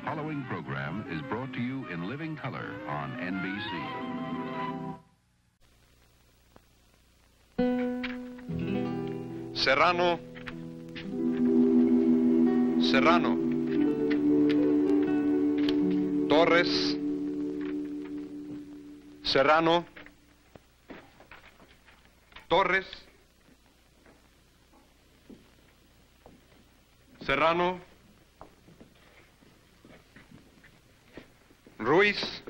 following program is brought to you in living color on NBC. Serrano. Serrano. Torres. Serrano. Torres. Serrano. Ruiz.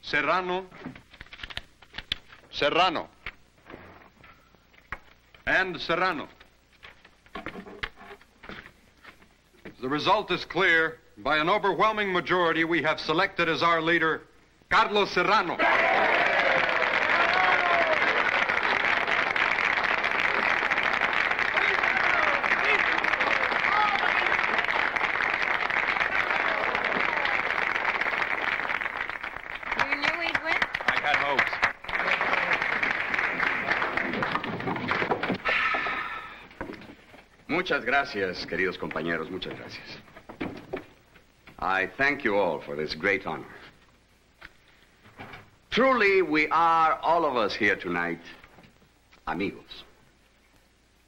Serrano. Serrano. And Serrano. The result is clear. By an overwhelming majority, we have selected as our leader Carlos Serrano. You knew he'd win? I had hopes. Muchas gracias, queridos compañeros. Muchas gracias. I thank you all for this great honor. Truly, we are, all of us here tonight, amigos.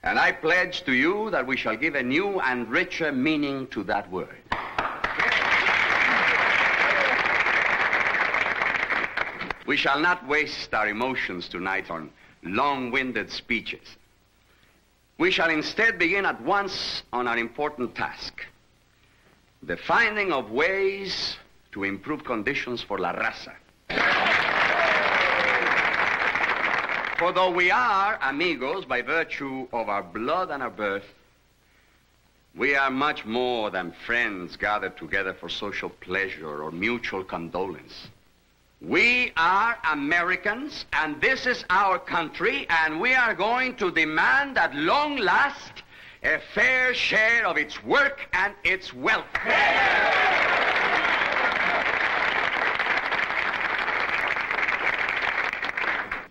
And I pledge to you that we shall give a new and richer meaning to that word. We shall not waste our emotions tonight on long-winded speeches. We shall instead begin at once on our important task, the finding of ways to improve conditions for La Raza. For though we are amigos by virtue of our blood and our birth, we are much more than friends gathered together for social pleasure or mutual condolence. We are Americans, and this is our country, and we are going to demand at long last a fair share of its work and its wealth.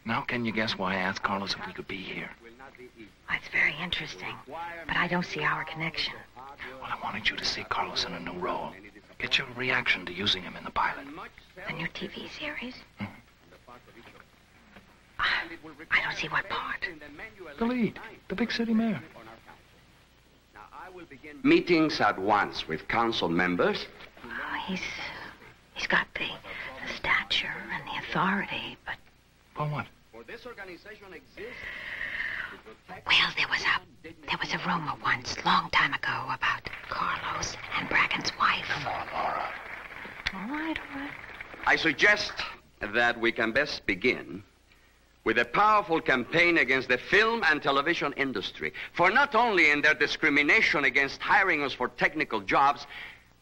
Now, can you guess why I asked Carlos if we could be here? Well, it's very interesting, but I don't see our connection. Well, I wanted you to see Carlos in a new role. Get your reaction to using him in the pilot. The new TV series? I don't see what part. The lead, the big city mayor. Meetings at once with council members. He's got the stature and the authority, but... For what? Well, there was a rumor once, long time ago, about Carlos and Bracken's wife. Come on, Laura. All right. I suggest that we can best begin with a powerful campaign against the film and television industry, for not only in their discrimination against hiring us for technical jobs,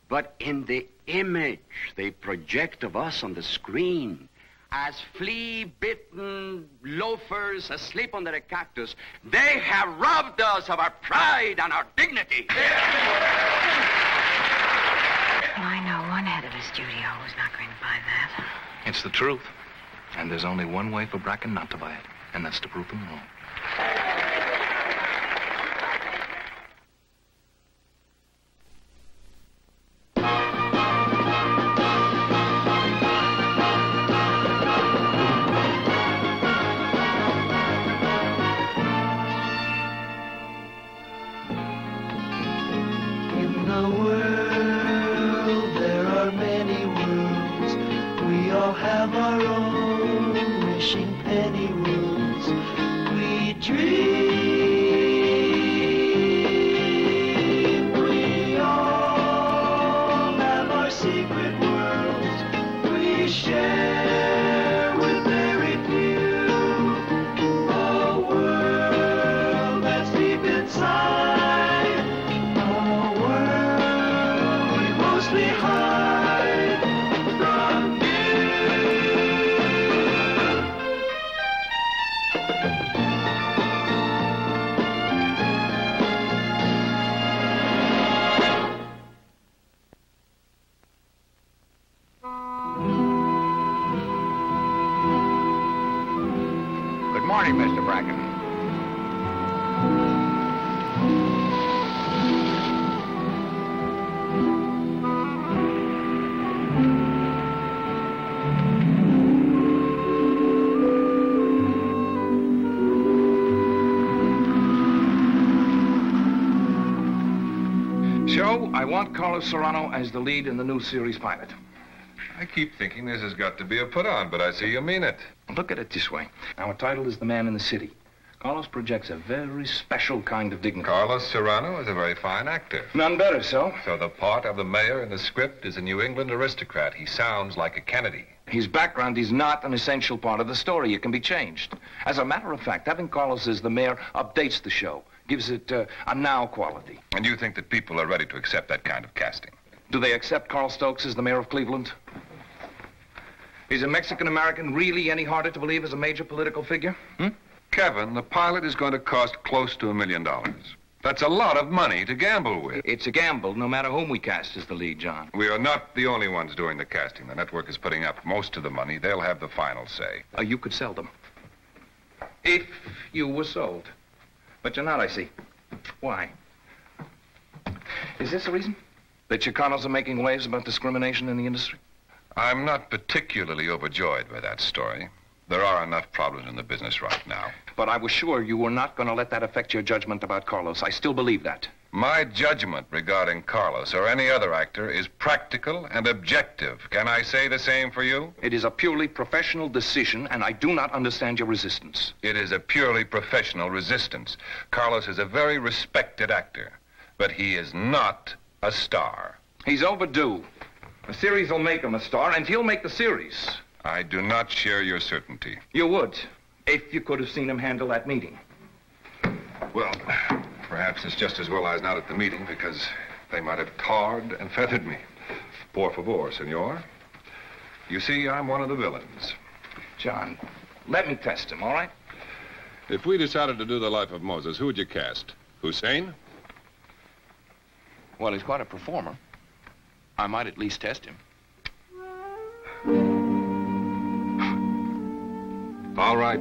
but in the image they project of us on the screen. As flea-bitten loafers asleep under a cactus, they have robbed us of our pride and our dignity. Well, I know one head of a studio who's not going to buy that. It's the truth. And there's only one way for Bracken not to buy it, and that's to prove him wrong. Mr. Bracken. So, I want Carlos Serrano as the lead in the new series pilot. I keep thinking this has got to be a put-on, but I see you mean it. Look at it this way. Our title is The Man in the City. Carlos projects a very special kind of dignity. Carlos Serrano is a very fine actor. None better, so. So the part of the mayor in the script is a New England aristocrat. He sounds like a Kennedy. His background is not an essential part of the story. It can be changed. As a matter of fact, having Carlos as the mayor updates the show, gives it a now quality. And you think that people are ready to accept that kind of casting? Do they accept Carl Stokes as the mayor of Cleveland? Is a Mexican-American really any harder to believe as a major political figure? Kevin, the pilot is going to cost close to $1 million. That's a lot of money to gamble with. It's a gamble, no matter whom we cast as the lead, John. We are not the only ones doing the casting. The network is putting up most of the money. They'll have the final say. You could sell them. If you were sold. But you're not, I see. Why? Is this the reason? That Chicanos are making waves about discrimination in the industry? I'm not particularly overjoyed by that story. There are enough problems in the business right now. But I was sure you were not going to let that affect your judgment about Carlos. I still believe that. My judgment regarding Carlos or any other actor is practical and objective. Can I say the same for you? It is a purely professional decision, and I do not understand your resistance. It is a purely professional resistance. Carlos is a very respected actor, but he is not a star. He's overdue. The series will make him a star, and he'll make the series. I do not share your certainty. You would, if you could have seen him handle that meeting. Well, perhaps it's just as well I was not at the meeting, because they might have tarred and feathered me. Por favor, senor. You see, I'm one of the villains. John, let me test him, all right? If we decided to do the life of Moses, who would you cast? Hussein? Well, he's quite a performer. I might at least test him. All right.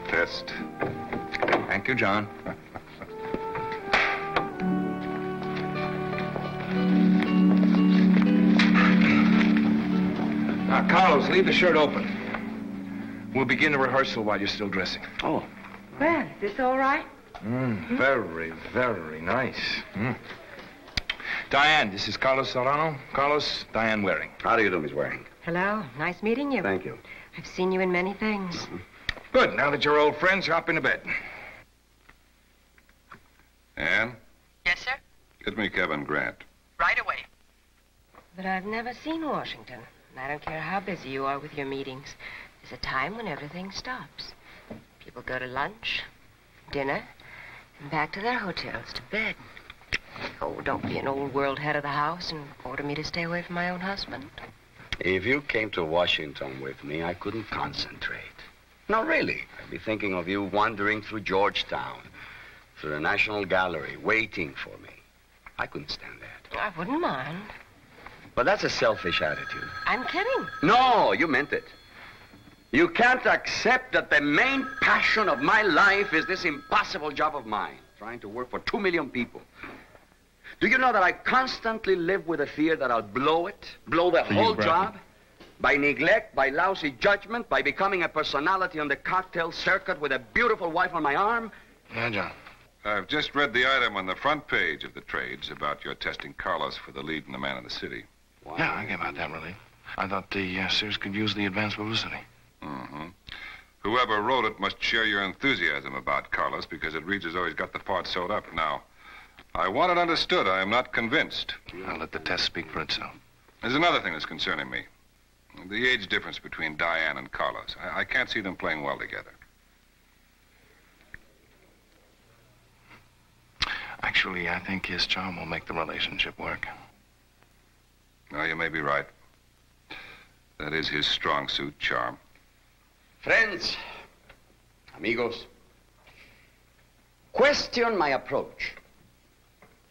Test. Thank you, John. Now, Carlos, leave the shirt open. We'll begin the rehearsal while you're still dressing. Oh. Well, is this all right? Very, very nice. Diane, this is Carlos Serrano. Carlos, Diane Waring. How do you do, Miss Waring? Hello. Nice meeting you. Thank you. I've seen you in many things. Good. Now that you're old friends, hop into bed. Ann, Yes, sir? get me Kevin Grant. Right away. But I've never seen Washington. And I don't care how busy you are with your meetings. There's a time when everything stops. People go to lunch, dinner, and back to their hotels, to bed. Oh, don't be an old world head of the house and order me to stay away from my own husband. If you came to Washington with me, I couldn't concentrate. No, really. I'd be thinking of you wandering through Georgetown, through the National Gallery, waiting for me. I couldn't stand that. I wouldn't mind. But that's a selfish attitude. I'm kidding. No, you meant it. You can't accept that the main passion of my life is this impossible job of mine, trying to work for 2 million people. Do you know that I constantly live with a fear that I'll blow it, blow the whole job? By neglect, by lousy judgment, by becoming a personality on the cocktail circuit with a beautiful wife on my arm? Yeah, John. I've just read the item on the front page of the trades about your testing Carlos for the lead in The Man in the City. Wow. Yeah, I gave out that relief. I thought the series could use the advanced publicity. Whoever wrote it must share your enthusiasm about Carlos, because it reads as though he's got the part sewed up. Now, I want it understood. I am not convinced. I'll let the test speak for itself. There's another thing that's concerning me. The age difference between Diane and Carlos. I can't see them playing well together. Actually, I think his charm will make the relationship work. No, you may be right. That is his strong suit, charm. Friends, amigos, question my approach.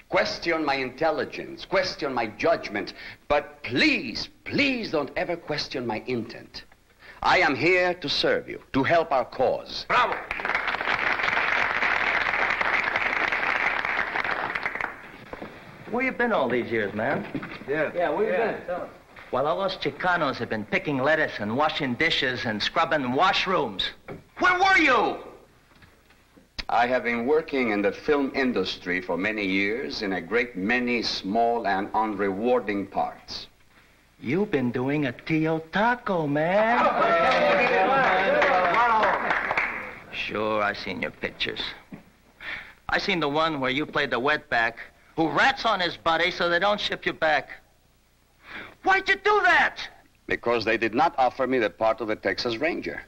Question my intelligence. Question my judgment. But please, please don't ever question my intent. I am here to serve you, to help our cause. Bravo! Where you been all these years, man? Yeah, where you been? While all those Chicanos have been picking lettuce and washing dishes and scrubbing washrooms. Where were you? I have been working in the film industry for many years in a great many small and unrewarding parts. You've been doing a Tio Taco, man. Sure, I seen your pictures. I seen the one where you played the wetback who rats on his buddy so they don't ship you back. Why'd you do that? Because they did not offer me the part of the Texas Ranger.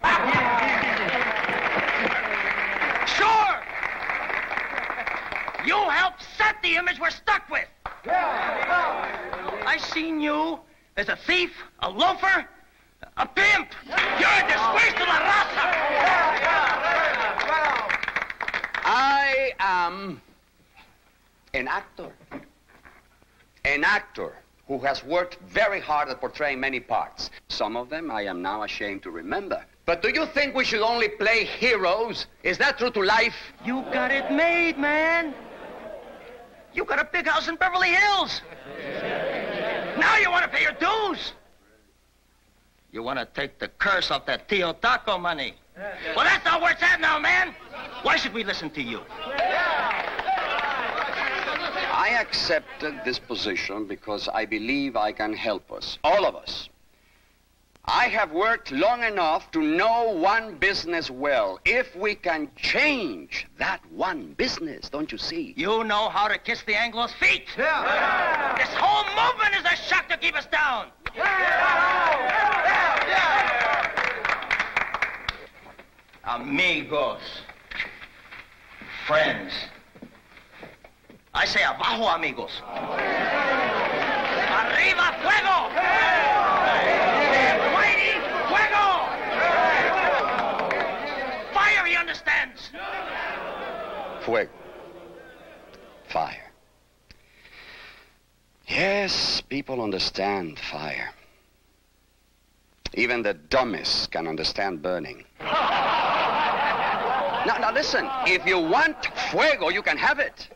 Sure! You helped set the image we're stuck with. I seen you as a thief, a loafer, a pimp. You're a disgrace to la raza. I am an actor. An actor who has worked very hard at portraying many parts. Some of them I am now ashamed to remember. But do you think we should only play heroes? Is that true to life? You got it made, man. You got a big house in Beverly Hills. Now you want to pay your dues. You want to take the curse off that Tio Taco money. Well, that's not where it's at now, man. Why should we listen to you? I accepted this position because I believe I can help us, all of us. I have worked long enough to know one business well. If we can change that one business, don't you see? You know how to kiss the Anglo's feet. Yeah. This whole movement is a shock to keep us down. Amigos. Friends. I say abajo, amigos. Arriba, fuego! Mighty, fuego! Fire, he understands. Fuego. Fire. Yes, people understand fire. Even the dumbest can understand burning. Now listen, if you want fuego, you can have it.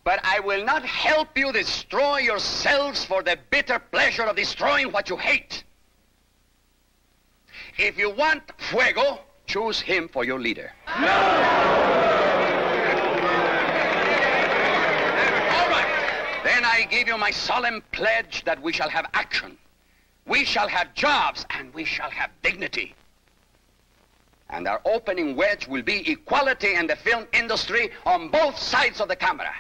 But I will not help you destroy yourselves for the bitter pleasure of destroying what you hate. If you want fuego, choose him for your leader. No! All right. Then I give you my solemn pledge that we shall have action. We shall have jobs, and we shall have dignity. And our opening wedge will be equality in the film industry on both sides of the camera.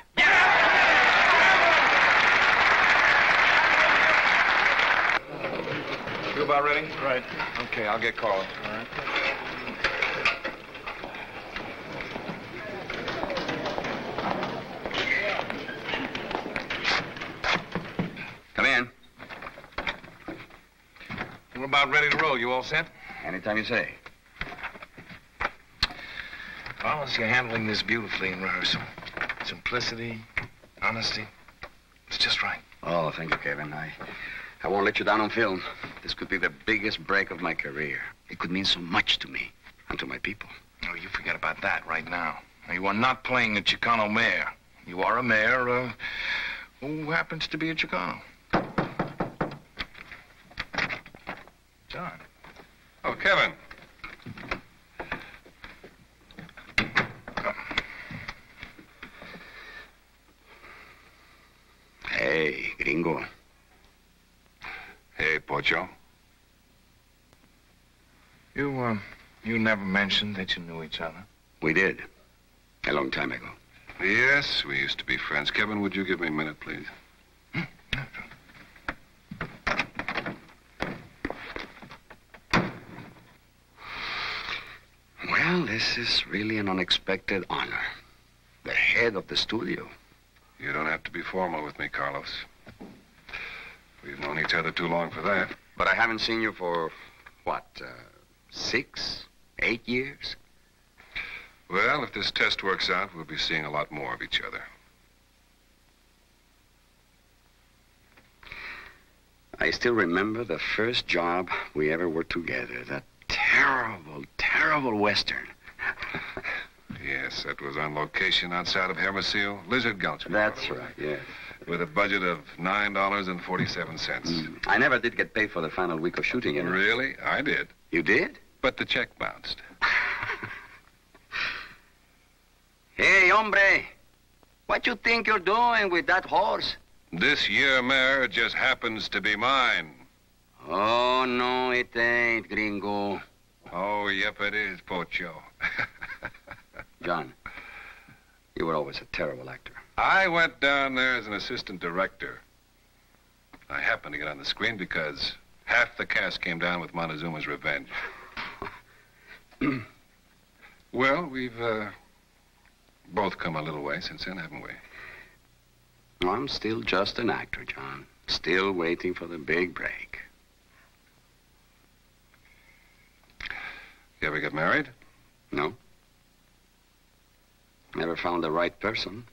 You about ready? Right. Okay, I'll get calling. All right. Come in. We're about ready to roll. You all set? Anytime you say. Wallace, you're handling this beautifully in rehearsal. Simplicity, honesty. It's just right. Oh, thank you, Kevin. I won't let you down on film. This could be the biggest break of my career. It could mean so much to me and to my people. Oh, you forget about that right now. You are not playing a Chicano mayor. You are a mayor who happens to be a Chicano. John. Oh, Kevin. Hey, gringo. Hey, Pocho. You never mentioned that you knew each other. We did. A long time ago. Yes, we used to be friends. Kevin, would you give me a minute, please? Well, this is really an unexpected honor. The head of the studio. You don't have to be formal with me, Carlos. We've known each other too long for that. But I haven't seen you for, 6, 8 years? Well, if this test works out, we'll be seeing a lot more of each other. I still remember the first job we ever worked together. That terrible, terrible Western. Yes, that was on location outside of Hermosillo, Lizard Gulch. That's right, yes. With a budget of $9.47. I never did get paid for the final week of shooting, you know. Really? I did. You did? But the check bounced. Hey, hombre, what you think you're doing with that horse? This year mare just happens to be mine. Oh, no, it ain't, gringo. Oh, yep, it is, Pocho. John, you were always a terrible actor. I went down there as an assistant director. I happened to get on the screen because half the cast came down with Montezuma's Revenge. Well, we've both come a little way since then, haven't we? I'm still just an actor, John. Still waiting for the big break. You ever get married? No. Never found the right person.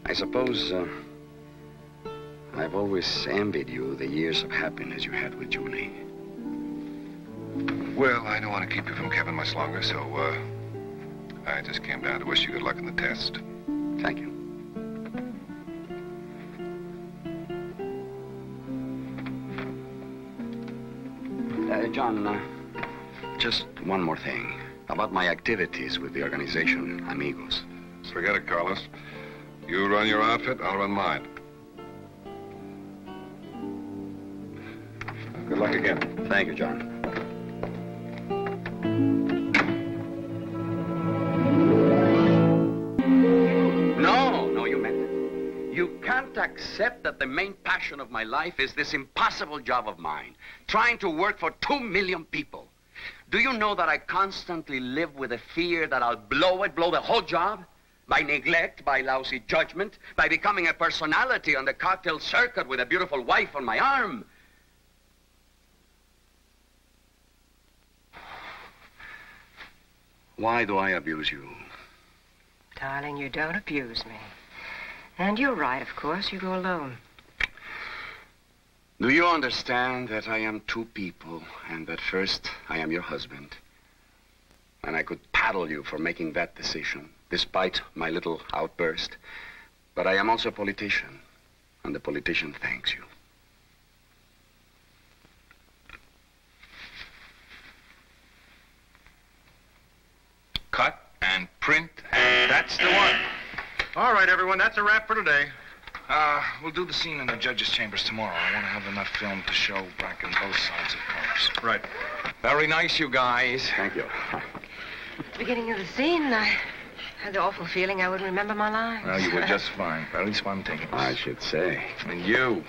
I suppose I've always envied you the years of happiness you had with Julie. Well, I don't want to keep you from Kevin much longer, so I just came down to wish you good luck in the test. Thank you. John, just one more thing about my activities with the organization Amigos. Forget it, Carlos. You run your outfit, I'll run mine. Good luck again. Thank you, John. No, you meant it. You can't accept that the main passion of my life is this impossible job of mine, trying to work for 2 million people. Do you know that I constantly live with the fear that I'll blow the whole job? By neglect, by lousy judgment, by becoming a personality on the cocktail circuit with a beautiful wife on my arm. Why do I abuse you? Darling, you don't abuse me. And you're right, of course. You go alone. Do you understand that I am two people, and that first I am your husband? And I could paddle you for making that decision, despite my little outburst. But I am also a politician, and the politician thanks you. Cut and print, and that's the one. All right, everyone, that's a wrap for today. We'll do the scene in the judge's chambers tomorrow. I want to have enough film to show Bracken both sides of cars. Right. Very nice, you guys. Thank you. At the beginning of the scene, I had the awful feeling I wouldn't remember my lines. Well, you were just fine. Very spontaneous. I should say. And you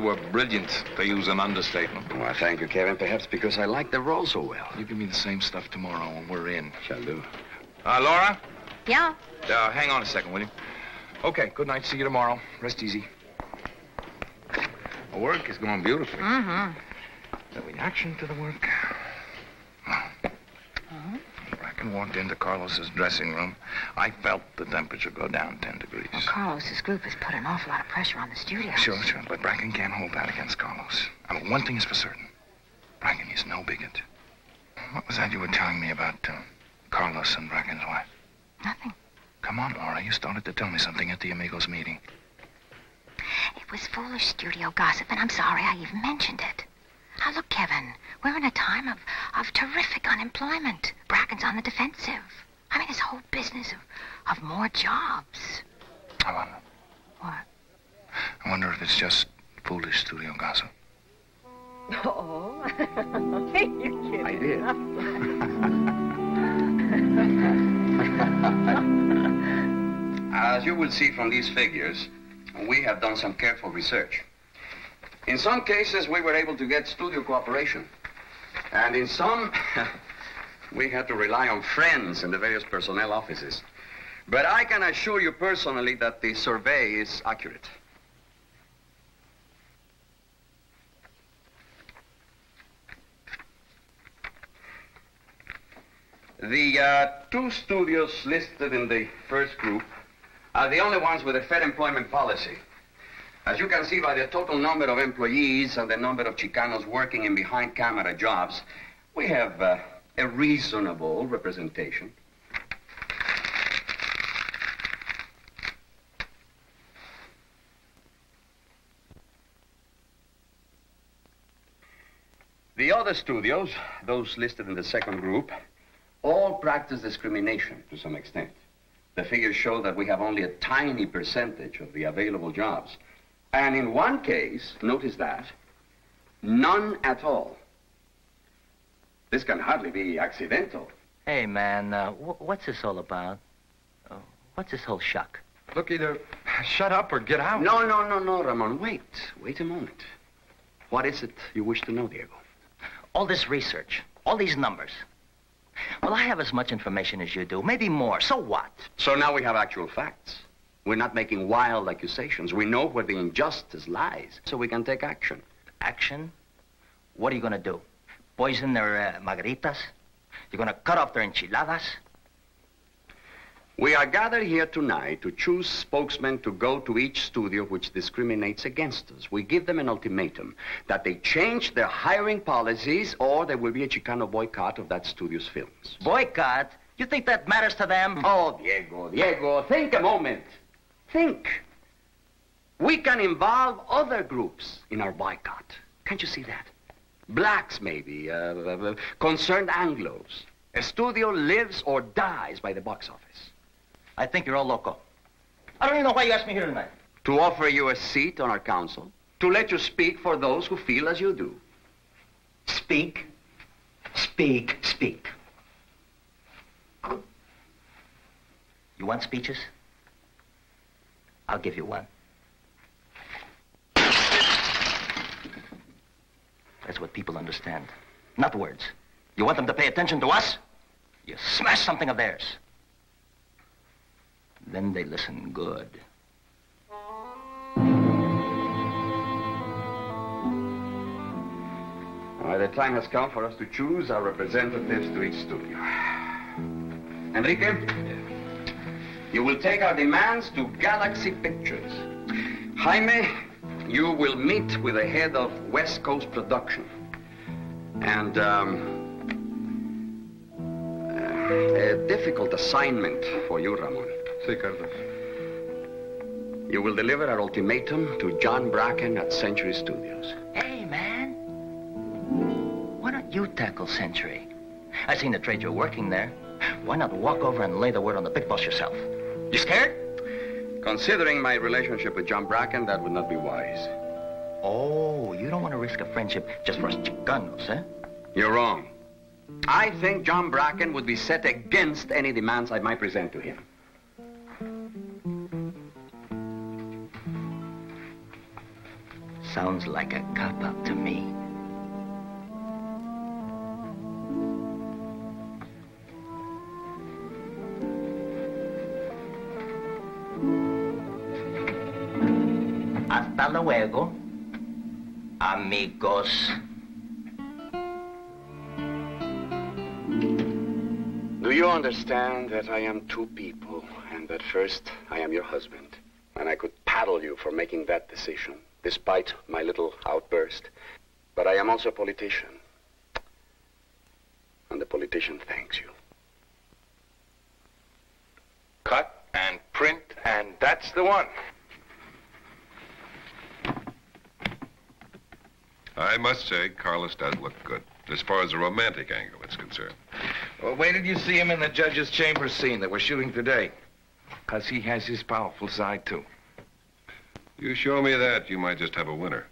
were brilliant, to use an understatement. Well, thank you, Kevin. Perhaps because I like the role so well. You give me the same stuff tomorrow and we're in. Shall do. Laura? Yeah? Hang on a second, will you? Okay, good night. See you tomorrow. Rest easy. The work is going beautifully. Mm-hmm. The reaction to the work. Bracken walked into Carlos's dressing room. I felt the temperature go down 10 degrees. Well, Carlos's group has put an awful lot of pressure on the studio. Sure. But Bracken can't hold that against Carlos. I mean, one thing is for certain. Bracken is no bigot. What was that you were telling me about Carlos and Bracken's wife? Nothing. Come on, Laura. You started to tell me something at the Amigos meeting. It was foolish studio gossip, and I'm sorry I even mentioned it. Now, look, Kevin, we're in a time of terrific unemployment. Bracken's on the defensive. I mean, this whole business of more jobs. I wonder. What? I wonder if it's just foolish studio gossip. Oh. You're kidding. I did. As you will see from these figures, we have done some careful research. In some cases, we were able to get studio cooperation. And in some, we had to rely on friends in the various personnel offices. But I can assure you personally that the survey is accurate. The two studios listed in the first group are the only ones with a fair employment policy. As you can see by the total number of employees and the number of Chicanos working in behind-camera jobs, we have a reasonable representation. The other studios, those listed in the second group, all practice discrimination to some extent. The figures show that we have only a tiny percentage of the available jobs. And in one case, notice that, none at all. This can hardly be accidental. Hey, man, what's this all about? What's this whole shuck? Look, either shut up or get out. No, Ramon. Wait a moment. What is it you wish to know, Diego? All this research, all these numbers. Well, I have as much information as you do, maybe more. So what? So now we have actual facts. We're not making wild accusations. We know where the injustice lies, so we can take action. Action? What are you going to do? Poison their margaritas? You're going to cut off their enchiladas? We are gathered here tonight to choose spokesmen to go to each studio which discriminates against us. We give them an ultimatum that they change their hiring policies or there will be a Chicano boycott of that studio's films. Boycott? You think that matters to them? Oh, Diego, think a moment. Think. We can involve other groups in our boycott. Can't you see that? Blacks, maybe, concerned Anglos. A studio lives or dies by the box office. I think you're all loco. I don't even know why you asked me here tonight. To offer you a seat on our council, to let you speak for those who feel as you do. Speak. You want speeches? I'll give you one. That's what people understand. Not words. You want them to pay attention to us? You smash something of theirs. Then they listen good. Well, the time has come for us to choose our representatives to each studio. Enrique, you will take our demands to Galaxy Pictures. Jaime, you will meet with the head of West Coast Production. And, a difficult assignment for you, Ramon. Sí, Carlos. You will deliver our ultimatum to John Bracken at Century Studios. Hey, man. Why don't you tackle Century? I seen the trade you're working there. Why not walk over and lay the word on the big boss yourself? You scared? Considering my relationship with John Bracken, that would not be wise. Oh, you don't want to risk a friendship just for us Chicanos, eh? You're wrong. I think John Bracken would be set against any demands I might present to him. Sounds like a cop-out to me. Hasta luego, amigos. Do you understand that I am two people, and that first I am your husband, and I could paddle you for making that decision, despite my little outburst, but I am also a politician, and the politician thanks you. Cut and print, and that's the one. I must say, Carlos does look good, as far as the romantic angle is concerned. Well, wait till you see him in the judge's chamber scene that we're shooting today. Because he has his powerful side, too. You show me that, you might just have a winner.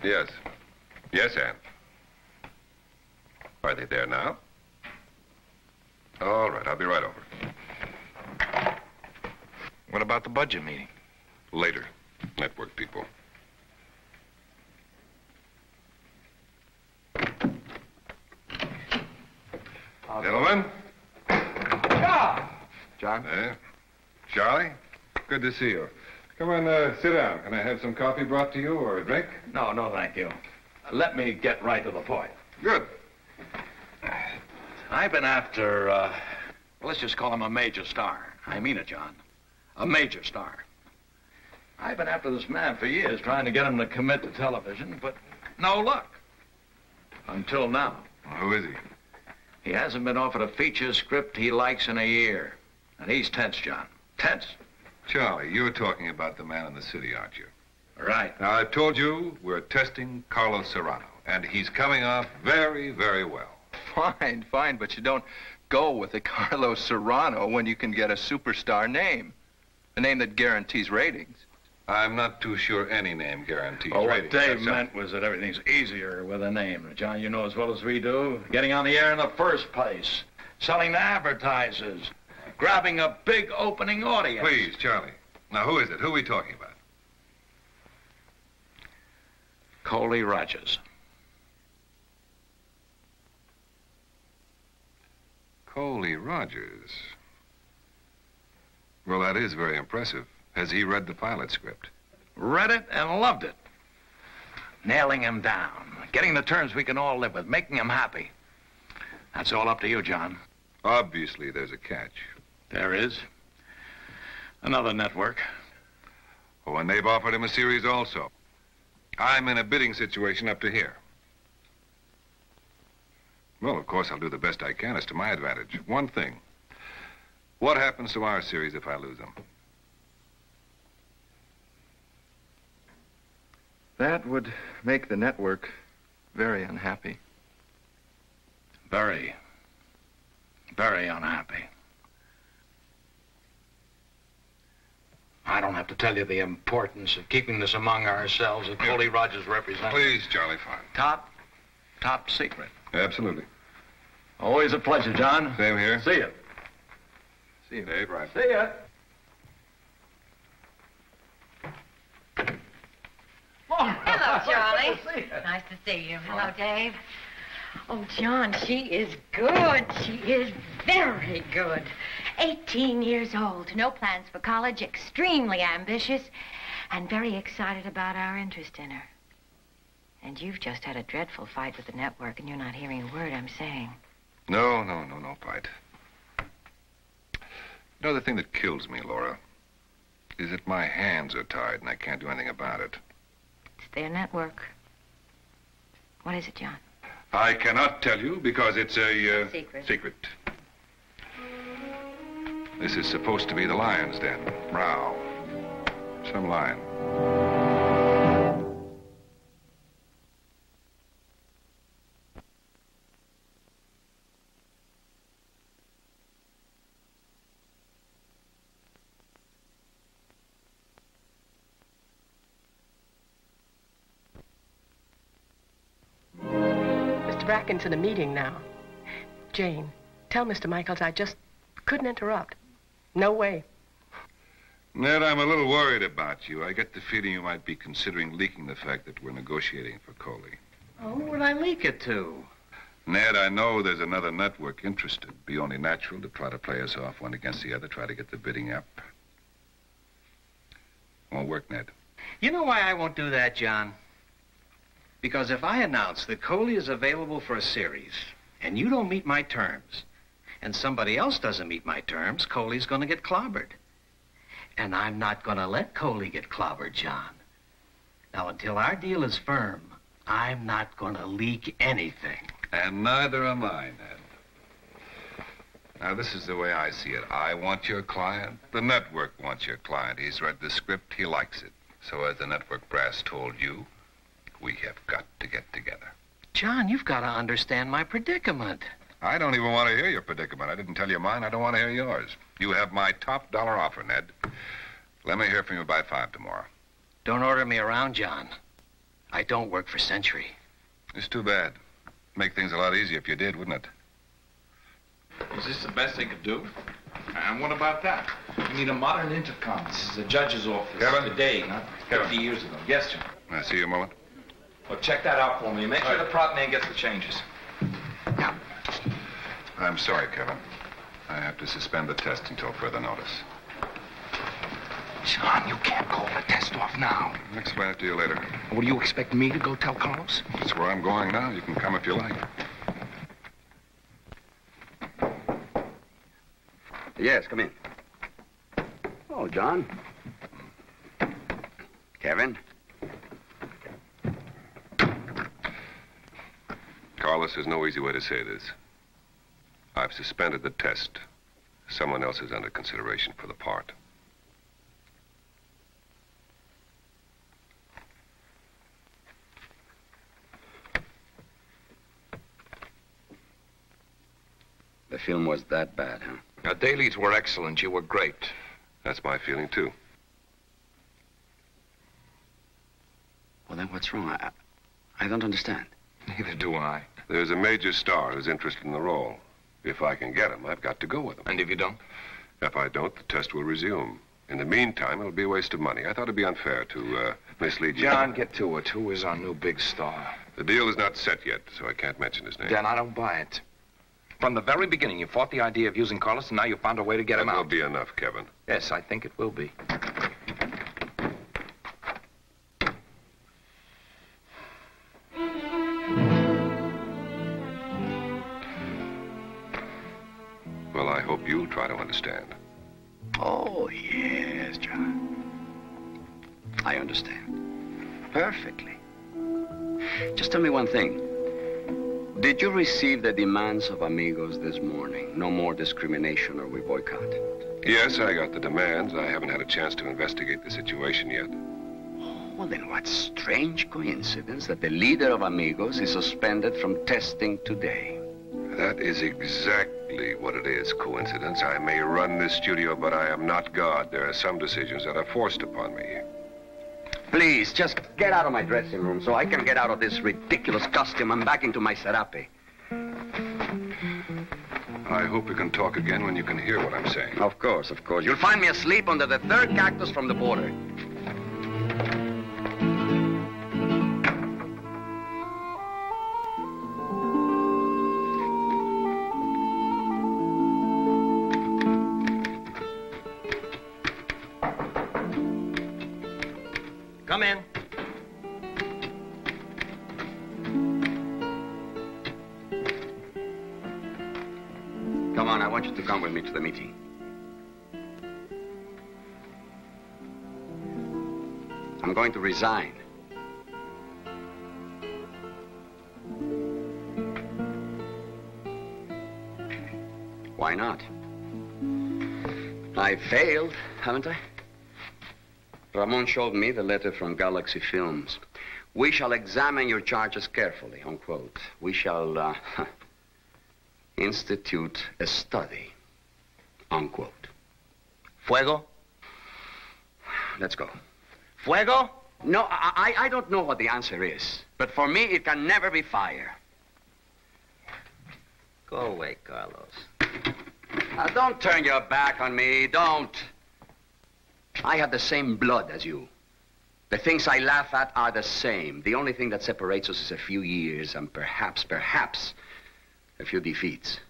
Yes. Yes, Anne. Are they there now? All right, I'll be right over. What about the budget meeting? Later. Network people. Gentlemen? John? Charlie? Good to see you. Come on, sit down. Can I have some coffee brought to you or a drink? No, thank you. Let me get right to the point. Good. I've been after, well, let's just call him a major star. I mean it, John. A major star. I've been after this man for years, trying to get him to commit to television, but no luck. Until now. Well, who is he? He hasn't been offered a feature script he likes in a year. And he's tense, John. Tense. Charlie, you're talking about the man in the city, aren't you? Right. Now, I've told you we're testing Carlos Serrano, and he's coming off very, very well. Fine, but you don't go with the Carlos Serrano when you can get a superstar name. A name that guarantees ratings. I'm not too sure any name guarantees Oh, what ratings. Dave meant was that everything's easier with a name. John, you know as well as we do. Getting on the air in the first place. Selling to advertisers. Grabbing a big opening audience. Please, Charlie. Now, who is it? Who are we talking about? Coley Rogers. Coley Rogers. Well, that is very impressive. Has he read the pilot script? Read it and loved it. Nailing him down. Getting the terms we can all live with. Making him happy. That's all up to you, John. Obviously, there's a catch. There is. Another network. Oh, and they've offered him a series also. I'm in a bidding situation up to here. Well, of course, I'll do the best I can as to my advantage. One thing. What happens to our series if I lose them? That would make the network very unhappy. Very, very unhappy. I don't have to tell you the importance of keeping this among ourselves that Coley Rogers represents. Please, Charlie, fine. Top secret. Absolutely. Always a pleasure, John. Same here. See you. See you. Dave, right. See ya. Hello, Charlie. Nice to see you. Hello, Dave. Oh, John, she is good. She is very good. 18 years old, no plans for college, extremely ambitious, and very excited about our interest in her. And you've just had a dreadful fight with the network, and you're not hearing a word I'm saying. No fight. You know, the thing that kills me, Laura, is that my hands are tied and I can't do anything about it. It's their network. What is it, John? I cannot tell you because it's a... Secret. This is supposed to be the lion's den. Row. Some lion. Bracken's in a meeting now. Jane, tell Mr. Michaels I just couldn't interrupt. No way. Ned, I'm a little worried about you. I get the feeling you might be considering leaking the fact that we're negotiating for Coley. Oh, who would I leak it to? Ned, I know there's another network interested. Be only natural to try to play us off one against the other, try to get the bidding up. Won't work, Ned. You know why I won't do that, John? Because if I announce that Coley is available for a series, and you don't meet my terms, and somebody else doesn't meet my terms, Coley's going to get clobbered. And I'm not going to let Coley get clobbered, John. Now, until our deal is firm, I'm not going to leak anything. And neither am I, Ned. Now, this is the way I see it. I want your client. The network wants your client. He's read the script. He likes it. So as the network brass told you, we have got to get together. John, you've got to understand my predicament. I don't even want to hear your predicament. I didn't tell you mine. I don't want to hear yours. You have my top dollar offer, Ned. Let me hear from you by 5 tomorrow. Don't order me around, John. I don't work for Century. It's too bad. Make things a lot easier if you did, wouldn't it? Is this the best they could do? And what about that? We need a modern intercom. This is a judge's office. Kevin? Today, not 50 years ago. Yes, John. Can I see you a moment? Well, check that out for me. Make sure the prop man gets the changes. Now, I'm sorry, Kevin. I have to suspend the test until further notice. John, you can't call the test off now. I'll explain it to you later. What, do you expect me to go tell Carlos? That's where I'm going now. You can come if you like. Yes, come in. Oh, John. Kevin. Carlos, there's no easy way to say this. I've suspended the test. Someone else is under consideration for the part. The film was that bad, huh? Our dailies were excellent. You were great. That's my feeling, too. Well, then what's wrong? I don't understand. Neither do I. There's a major star who's interested in the role. If I can get him, I've got to go with him. And if you don't? If I don't, the test will resume. In the meantime, it'll be a waste of money. I thought it'd be unfair to mislead you. John, get to it. Who is our new big star? The deal is not set yet, so I can't mention his name. Dan, I don't buy it. From the very beginning, you fought the idea of using Carlos, and now you found a way to get him That out. will be enough, Kevin. Yes, I think it will be. Well, I hope you'll try to understand. Oh, yes, John. I understand. Perfectly. Just tell me one thing. Did you receive the demands of Amigos this morning? No more discrimination or we boycott? Yes, I got the demands. I haven't had a chance to investigate the situation yet. Well, then what strange coincidence that the leader of Amigos is suspended from testing today. That is exactly what it is, coincidence. I may run this studio, but I am not God. There are some decisions that are forced upon me. Please, just get out of my dressing room so I can get out of this ridiculous costume and back into my serape. I hope we can talk again when you can hear what I'm saying. Of course, of course. You'll find me asleep under the third cactus from the border. Come in. Come on, I want you to come with me to the meeting. I'm going to resign. Why not? I failed, haven't I? Ramon showed me the letter from Galaxy Films. We shall examine your charges carefully, unquote. We shall institute a study, unquote. Fuego? Let's go. Fuego? No, I don't know what the answer is. But for me, it can never be fire. Go away, Carlos. Now, don't turn your back on me. Don't. I have the same blood as you. The things I laugh at are the same. The only thing that separates us is a few years and perhaps, a few defeats.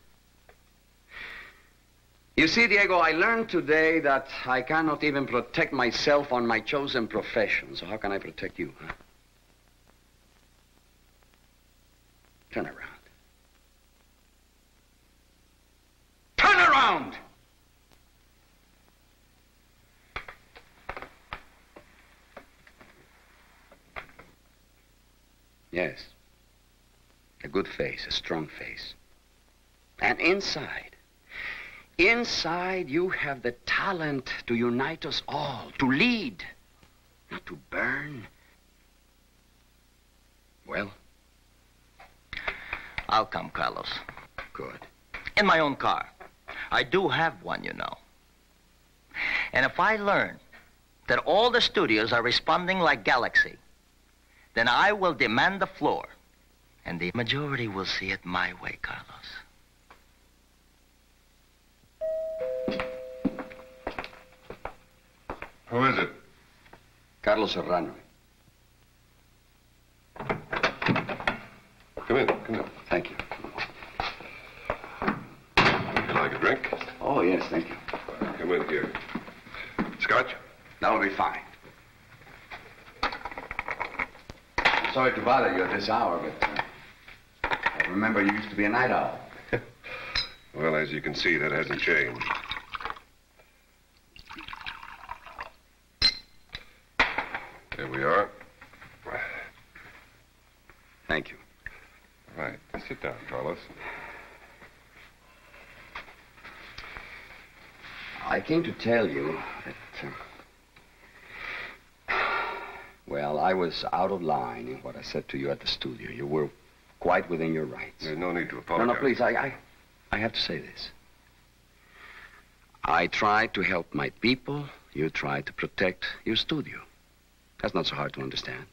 You see, Diego, I learned today that I cannot even protect myself on my chosen profession. So how can I protect you, huh? Turn around. Turn around! Yes. A good face, a strong face. And inside you have the talent to unite us all, to lead, not to burn. Well? I'll come, Carlos. Good. In my own car. I do have one, you know. And if I learn that all the studios are responding like Galaxy, then I will demand the floor. And the majority will see it my way, Carlos. Who is it? Carlos Serrano. Come in, come in. Thank you. Would you like a drink? Oh, yes, thank you. Come in here. Scotch? That'll be fine. I'm sorry to bother you at this hour, but I remember you used to be a night owl. Well, as you can see, that hasn't changed. There we are. Thank you. All right. Sit down, Carlos. I came to tell you that, well, I was out of line in what I said to you at the studio. You were quite within your rights. There's no need to apologize. No, please, I have to say this. I try to help my people. You try to protect your studio. That's not so hard to understand.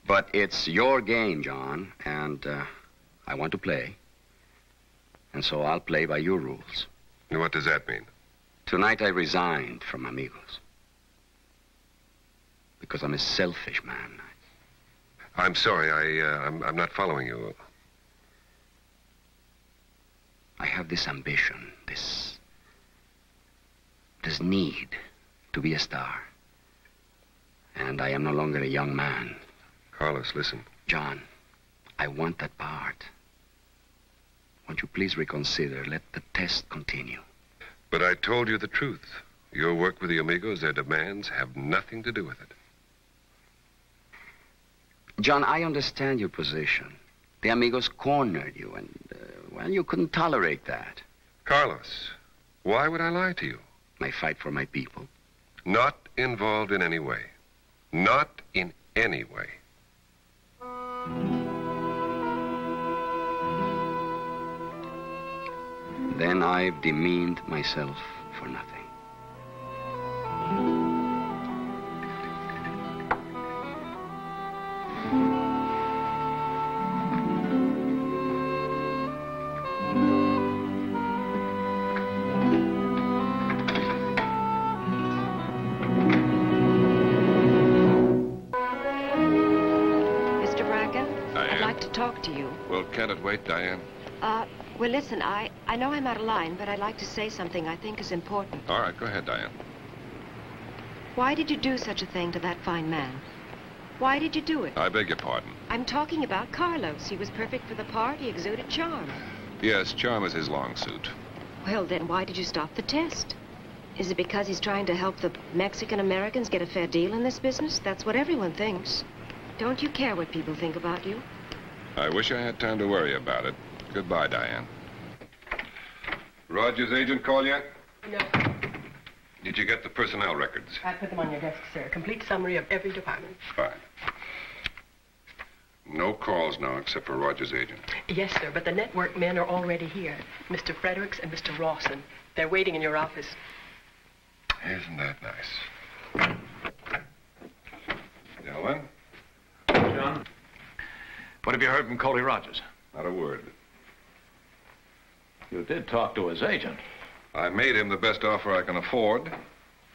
But it's your game, John, and I want to play. And so I'll play by your rules. And what does that mean? Tonight I resigned from Amigos. Because I'm a selfish man. I'm sorry, I'm not following you. I have this ambition, this need to be a star. And I am no longer a young man. Carlos, listen. John, I want that part. Won't you please reconsider? Let the test continue. But I told you the truth. Your work with the Amigos, their demands, have nothing to do with it. John, I understand your position. The Amigos cornered you, and, well, you couldn't tolerate that. Carlos, why would I lie to you? I fight for my people. Not involved in any way. Not in any way. Then I've demeaned myself for nothing. Talk to you. Well, can it wait, Diane? Well, listen, I know I'm out of line, but I'd like to say something I think is important. All right, go ahead, Diane. Why did you do such a thing to that fine man? Why did you do it? I beg your pardon. I'm talking about Carlos. He was perfect for the part. He exuded charm. Yes, charm is his long suit. Well, then why did you stop the test? Is it because he's trying to help the Mexican-Americans get a fair deal in this business? That's what everyone thinks. Don't you care what people think about you? I wish I had time to worry about it. Goodbye, Diane. Rogers' agent call yet? No. Did you get the personnel records? I put them on your desk, sir. A complete summary of every department. Fine. No calls now except for Rogers' agent. Yes, sir, but the network men are already here. Mr. Fredericks and Mr. Rawson. They're waiting in your office. Isn't that nice? Gentlemen? John? What have you heard from Coley Rogers? Not a word. You did talk to his agent. I made him the best offer I can afford,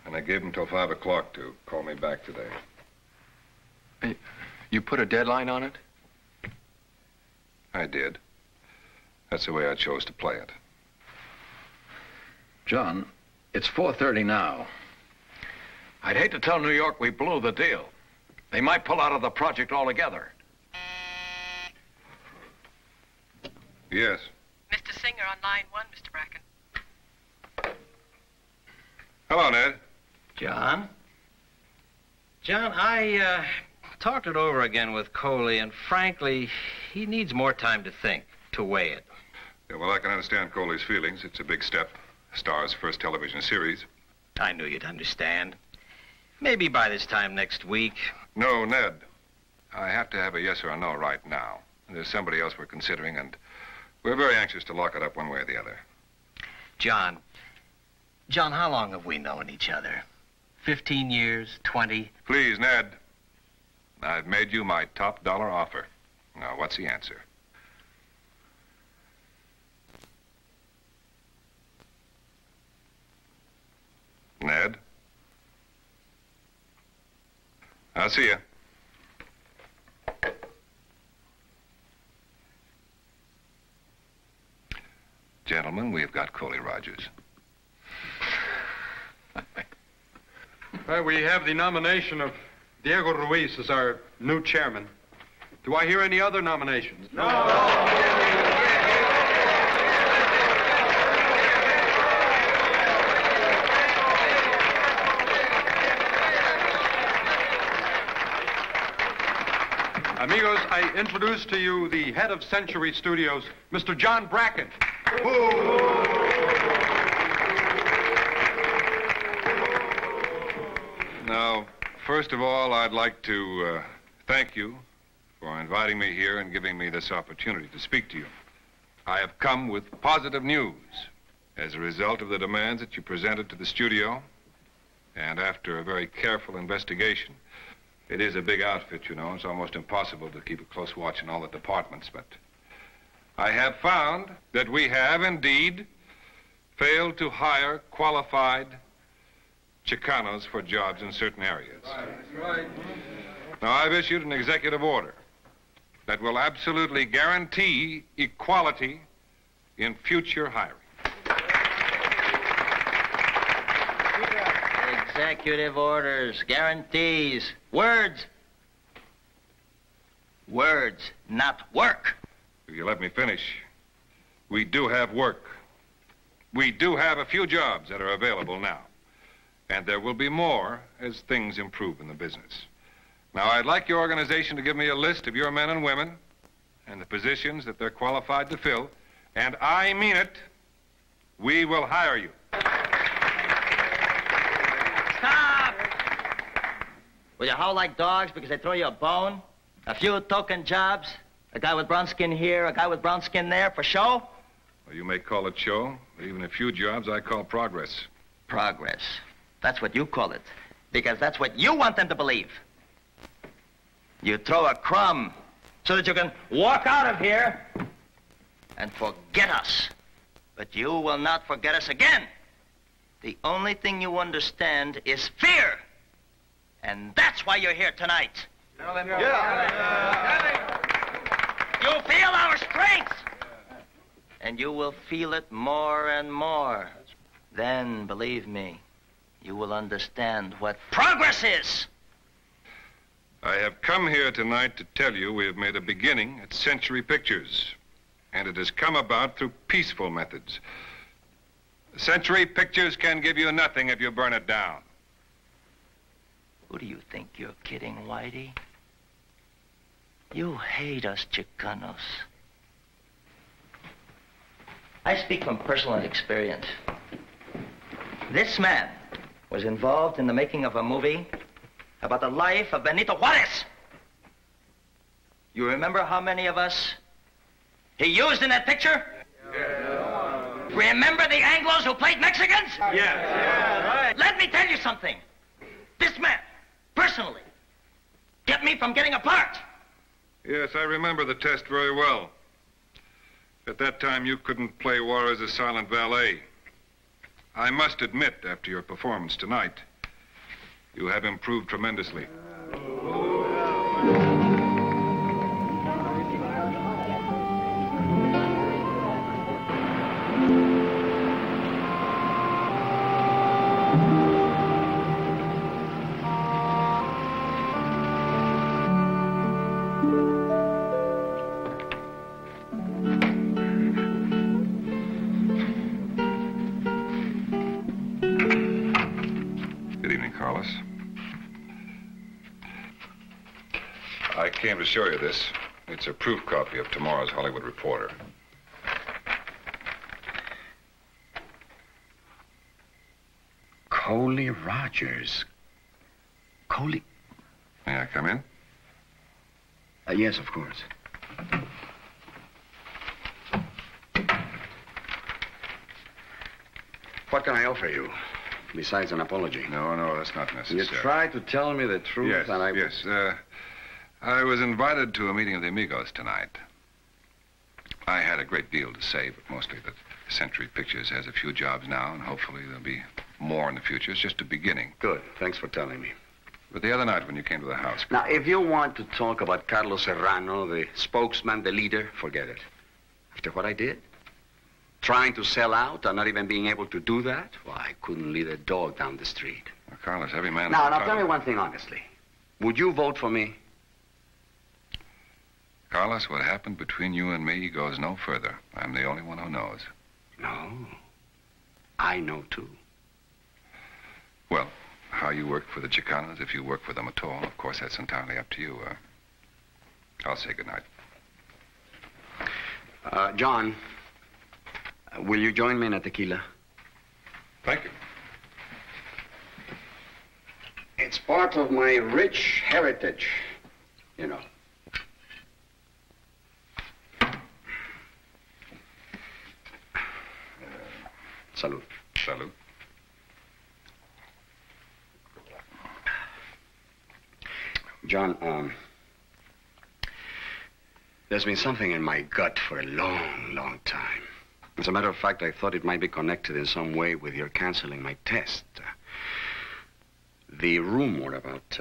and I gave him till 5 o'clock to call me back today. You put a deadline on it? I did. That's the way I chose to play it. John, it's 4:30 now. I'd hate to tell New York we blew the deal. They might pull out of the project altogether. Yes. Mr. Singer on line 1, Mr. Bracken. Hello, Ned. John? John, I talked it over again with Coley, and frankly, he needs more time to think, to weigh it. Yeah, well, I can understand Coley's feelings. It's a big step. Star's first television series. I knew you'd understand. Maybe by this time next week. No, Ned. I have to have a yes or a no right now. There's somebody else we're considering, and we're very anxious to lock it up one way or the other. John, how long have we known each other? 15 years, 20? Please, Ned. I've made you my top dollar offer. Now, what's the answer? Ned? I'll see you. Gentlemen, we've got Coley Rogers. We have the nomination of Diego Ruiz as our new chairman. Do I hear any other nominations? No. Amigos, I introduce to you the head of Century Studios, Mr. John Bracken. Now, first of all, I'd like to thank you for inviting me here and giving me this opportunity to speak to you. I have come with positive news. As a result of the demands that you presented to the studio, and after a very careful investigation, it is a big outfit, you know. It's almost impossible to keep a close watch on all the departments, but I have found that we have indeed failed to hire qualified Chicanos for jobs in certain areas. Right. Now, I've issued an executive order that will absolutely guarantee equality in future hiring. Executive orders, guarantees, words. Words, not work. If you let me finish, we do have work. We do have a few jobs that are available now. And there will be more as things improve in the business. Now, I'd like your organization to give me a list of your men and women and the positions that they're qualified to fill. And I mean it. We will hire you. Stop! Will you howl like dogs because they throw you a bone? A few token jobs? A guy with brown skin here, a guy with brown skin there, for show? Well, you may call it show, but even a few jobs I call progress. Progress. That's what you call it. Because that's what you want them to believe. You throw a crumb so that you can walk out of here and forget us. But you will not forget us again. The only thing you understand is fear. And that's why you're here tonight. You feel our strength. And you will feel it more and more. Then, believe me, you will understand what progress is. I have come here tonight to tell you we have made a beginning at Century Pictures, and it has come about through peaceful methods. Century Pictures can give you nothing if you burn it down. Who do you think you're kidding, Whitey? You hate us Chicanos. I speak from personal experience. This man was involved in the making of a movie about the life of Benito Juarez. You remember how many of us he used in that picture? Yeah. Remember the Anglos who played Mexicans? Yeah. Right. Let me tell you something. This man, personally, kept me from getting a part. Yes, I remember the test very well. At that time, you couldn't play Juarez's silent valet. I must admit, after your performance tonight, you have improved tremendously. I came to show you this. It's a proof copy of tomorrow's Hollywood Reporter. Coley Rogers. Coley? May I come in? Yes, of course. What can I offer you, besides an apology? No, that's not necessary. You tried to tell me the truth, Yes, and I... yes. I was invited to a meeting of the Amigos tonight. I had a great deal to say, but mostly that Century Pictures has a few jobs now, and hopefully there'll be more in the future. It's just a beginning. Good. Thanks for telling me. But the other night when you came to the house... Now, if you want to talk about Carlos Serrano, the spokesman, the leader, forget it. After what I did, trying to sell out and not even being able to do that, well, I couldn't lead a dog down the street. Well, Carlos, every man... Now, tell me one thing honestly. Would you vote for me? Carlos, what happened between you and me goes no further. I'm the only one who knows. No. I know, too. Well, how you work for the Chicanos, if you work for them at all, of course, that's entirely up to you. I'll say goodnight. John, will you join me in a tequila? Thank you. It's part of my rich heritage, you know. Salud. Salud. John, there's been something in my gut for a long, long time. As a matter of fact, I thought it might be connected in some way with your canceling my test. The rumor about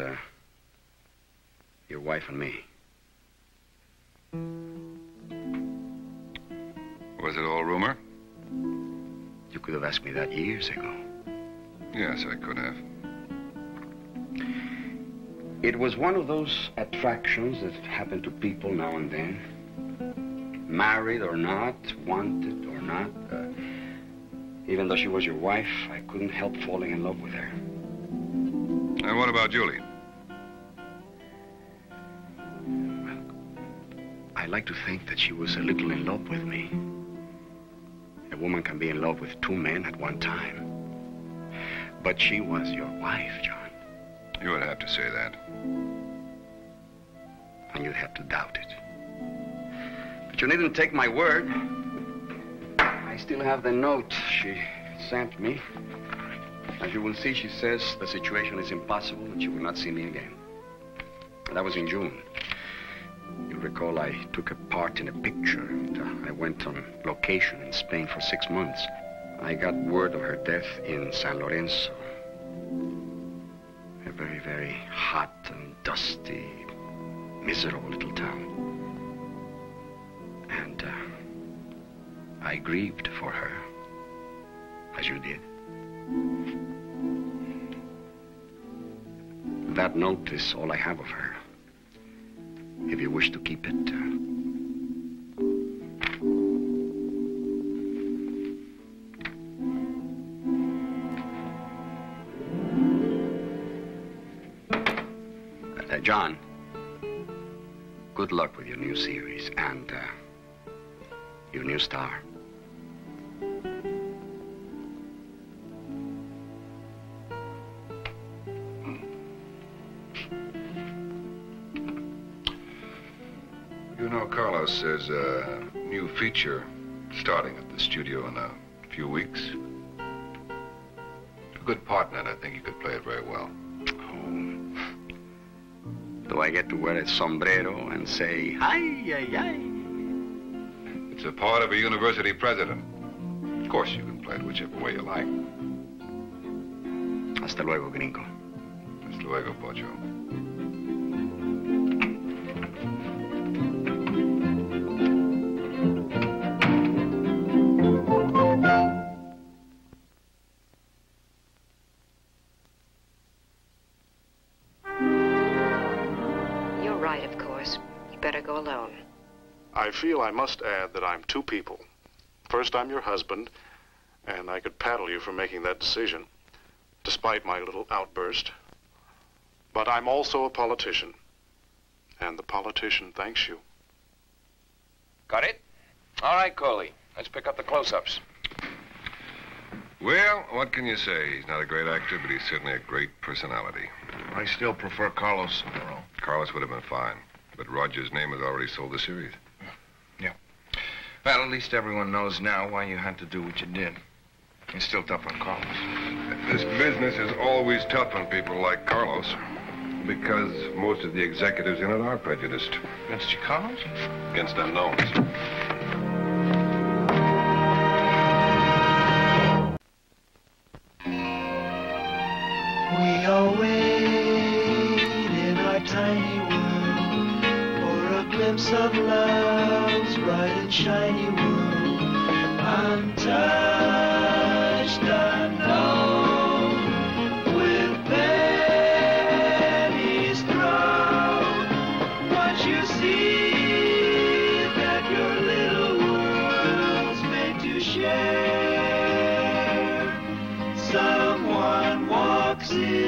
your wife and me. Was it all rumor? You could have asked me that years ago. Yes, I could have. It was one of those attractions that happen to people now and then. Married or not, wanted or not. Even though she was your wife, I couldn't help falling in love with her. And what about Julie? Well, I like to think that she was a little in love with me. A woman can be in love with two men at one time. But she was your wife, John. You would have to say that. And you'd have to doubt it. But you needn't take my word. I still have the note she sent me. As you will see, she says the situation is impossible and she will not see me again. And that was in June. You'll recall I took a part in a picture. And I went on location in Spain for 6 months. I got word of her death in San Lorenzo. A very, very hot and dusty, miserable little town. And I grieved for her, as you did. That note is all I have of her. If you wish to keep it, John, good luck with your new series and your new star. You know, Carlos, there's a new feature starting at the studio in a few weeks. A good partner, and I think you could play it very well. Do I get to wear a sombrero and say, hi, hi, hi? It's a part of a university president. Of course, you can play it whichever way you like. Hasta luego, gringo. Hasta luego, Pocho. I feel I must add that I'm two people. First, I'm your husband, and I could paddle you for making that decision, despite my little outburst. But I'm also a politician, and the politician thanks you. Got it? All right, Coley. Let's pick up the close-ups. Well, what can you say? He's not a great actor, but he's certainly a great personality. I still prefer Carlos Zamora. Carlos would have been fine, but Roger's name has already sold the series. Yeah. Well, at least everyone knows now why you had to do what you did. It's still tough on Carlos. This business is always tough on people like Carlos, because most of the executives in it are prejudiced. Against Chicanos? Against unknowns. We all wait in our tiny world for a glimpse of love's bright and shiny world. Untouched, unknown, with pennies thrown. Once you see that your little world's made to share, someone walks in.